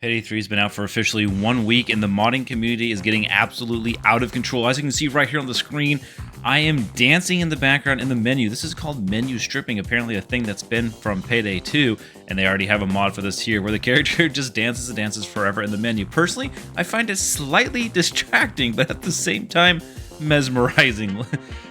Payday 3 has been out for officially 1 week, and the modding community is getting absolutely out of control. As you can see right here on the screen, I am dancing in the background in the menu. This is called menu stripping, apparently a thing that's been from Payday 2, and they already have a mod for this here, where the character just dances and dances forever in the menu. Personally, I find it slightly distracting, but at the same time, mesmerizing.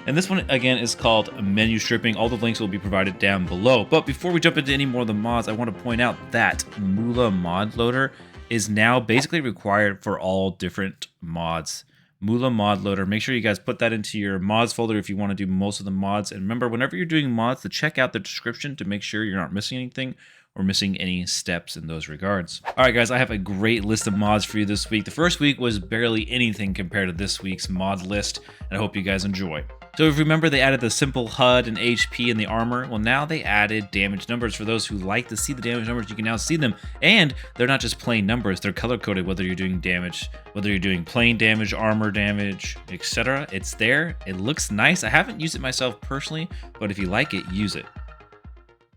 And this one again is called menu stripping. All the links will be provided down below. But before we jump into any more of the mods, I want to point out that Moolah mod loader is now basically required for all different mods. Moolah mod loader, make sure you guys put that into your mods folder if you want to do most of the mods. And remember, whenever you're doing mods, to check out the description to make sure you're not missing anything or missing any steps in those regards. All right, guys, I have a great list of mods for you this week. The first week was barely anything compared to this week's mod list, and I hope you guys enjoy. So if you remember, they added the simple HUD and HP in the armor. Well, now they added damage numbers. For those who like to see the damage numbers, you can now see them. And they're not just plain numbers, they're color-coded, whether you're doing damage, whether you're doing plain damage, armor damage, etc. It's there. It looks nice. I haven't used it myself personally, but if you like it, use it.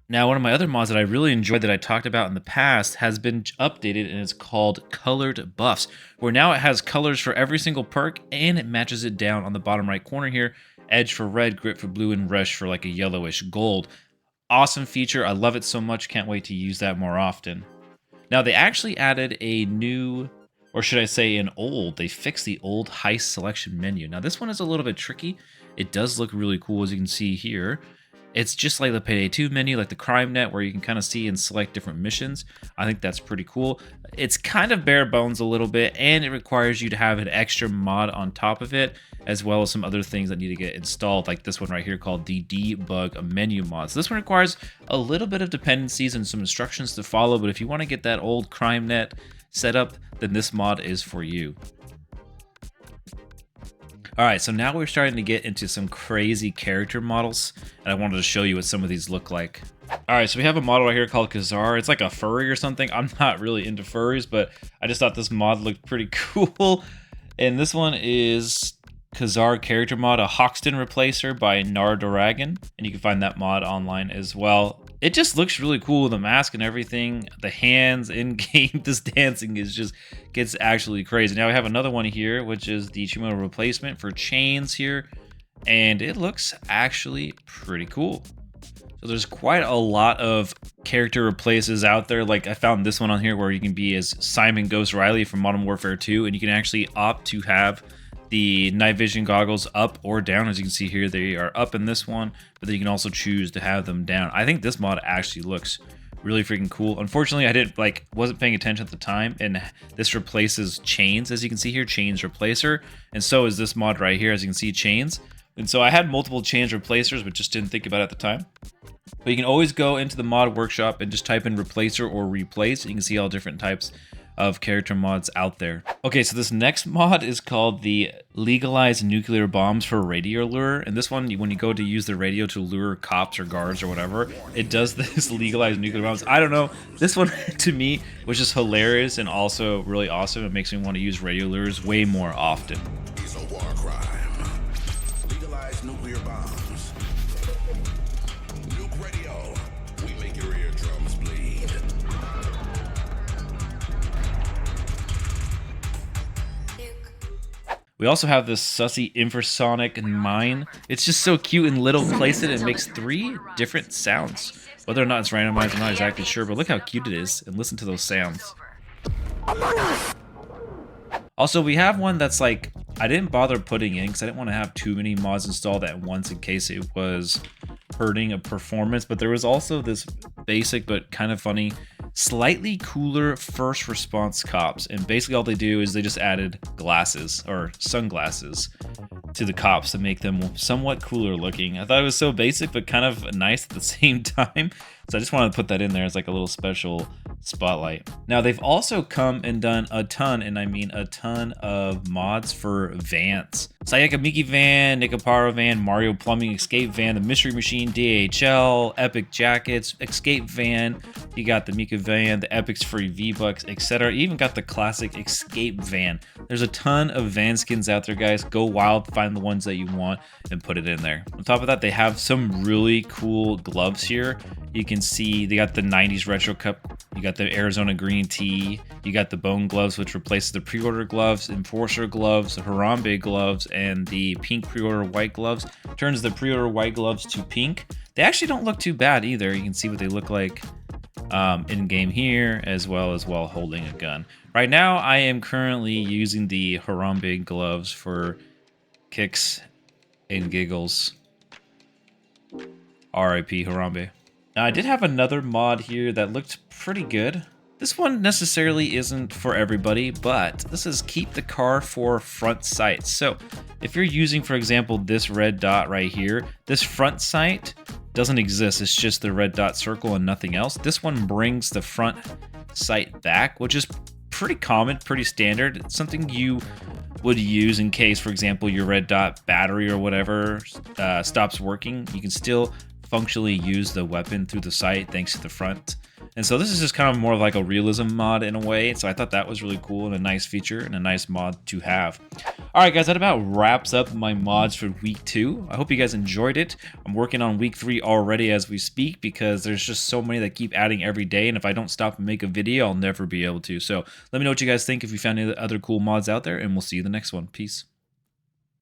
Now, one of my other mods that I really enjoyed that I talked about in the past has been updated, and it's called Colored Buffs, where now it has colors for every single perk, and it matches it down on the bottom right corner here. Edge for red, grip for blue, and rush for like a yellowish gold. Awesome feature. I love it so much. Can't wait to use that more often. Now, they actually added a new, or should I say an old, they fixed the old Heist Selection menu. Now, this one is a little bit tricky. It does look really cool, as you can see here. It's just like the Payday 2 menu, like the Crime Net, where you can kind of see and select different missions. I think that's pretty cool. It's kind of bare bones a little bit, and it requires you to have an extra mod on top of it, as well as some other things that need to get installed, like this one right here called the Debug Menu mod. So this one requires a little bit of dependencies and some instructions to follow, but if you want to get that old Crime Net set up, then this mod is for you. All right, so now we're starting to get into some crazy character models, and I wanted to show you what some of these look like. All right, so we have a model right here called Kazar. It's like a furry or something. I'm not really into furries, but I just thought this mod looked pretty cool. And this one is Kazar character mod, a Hoxton replacer by Nardoragon, and you can find that mod online as well. It just looks really cool, the mask and everything, the hands in game. This dancing is just gets actually crazy. Now we have another one here, which is the Chimo replacement for chains here, and it looks actually pretty cool. So there's quite a lot of character replaces out there. Like I found this one on here where you can be as Simon Ghost Riley from Modern Warfare 2, and you can actually opt to have the night vision goggles up or down. As you can see here, they are up in this one, but then you can also choose to have them down. I think this mod actually looks really freaking cool. Unfortunately, I wasn't paying attention at the time, and this replaces chains. As you can see here, chains replacer, and so is this mod right here. As you can see, chains. And so I had multiple chains replacers, but just didn't think about it at the time. But you can always go into the mod workshop and just type in replacer or replace. You can see all different types of character mods out there. Okay, so this next mod is called the Legalized Nuclear Bombs for Radio Lure. And this one, when you go to use the radio to lure cops or guards or whatever, it does this legalized nuclear bombs. I don't know. This one, to me, was just hilarious and also really awesome. It makes me want to use radio lures way more often. It's a war crime. Legalized nuclear bombs. Nuke radio. We make your eardrums bleed. We also have this Sussy Infrasonic mine. It's just so cute and little. Place it, and it makes 3 different sounds. Whether or not it's randomized, I'm not exactly sure, but look how cute it is, and listen to those sounds. Also, we have one that's like, I didn't bother putting in because I didn't want to have too many mods installed at once in case it was hurting a performance, but there was also this basic but kind of funny, slightly cooler first response cops, and basically all they do is they just added glasses or sunglasses to the cops to make them somewhat cooler looking. I thought it was so basic but kind of nice at the same time, so I just wanted to put that in there as like a little special spotlight. Now they've also come and done a ton, and I mean a ton, of mods for vans. Sayaka Miki van, Nikaparo van, Mario Plumbing Escape van, the Mystery Machine, DHL, Epic Jackets, Escape van. You got the Mika van, the Epics free V-Bucks, etc. You even got the classic Escape van. There's a ton of van skins out there, guys. Go wild, find the ones that you want, and put it in there. On top of that, they have some really cool gloves here. You can see they got the 90s retro cup. You got the Arizona green tea. You got the bone gloves, which replaces the pre-order gloves, enforcer gloves, the Harambe gloves, and the pink pre-order white gloves. Turns the pre-order white gloves to pink. They actually don't look too bad either. You can see what they look like in game here, as well as while holding a gun. Right now, I am currently using the Harambe gloves for kicks and giggles. R.I.P. Harambe. Now, I did have another mod here that looked pretty good. This one necessarily isn't for everybody, but this is keep the car for front sight. So if you're using, for example, this red dot right here, this front sight doesn't exist. It's just the red dot circle and nothing else. This one brings the front sight back, which is pretty common, pretty standard. It's something you would use in case, for example, your red dot battery or whatever stops working. You can still functionally use the weapon through the sight thanks to the front. And so this is just kind of more of like a realism mod in a way. So I thought that was really cool and a nice feature and a nice mod to have. All right, guys, that about wraps up my mods for week 2. I hope you guys enjoyed it. I'm working on week 3 already as we speak because there's just so many that keep adding every day. And if I don't stop and make a video, I'll never be able to. So let me know what you guys think if you found any other cool mods out there, and we'll see you in the next one. Peace.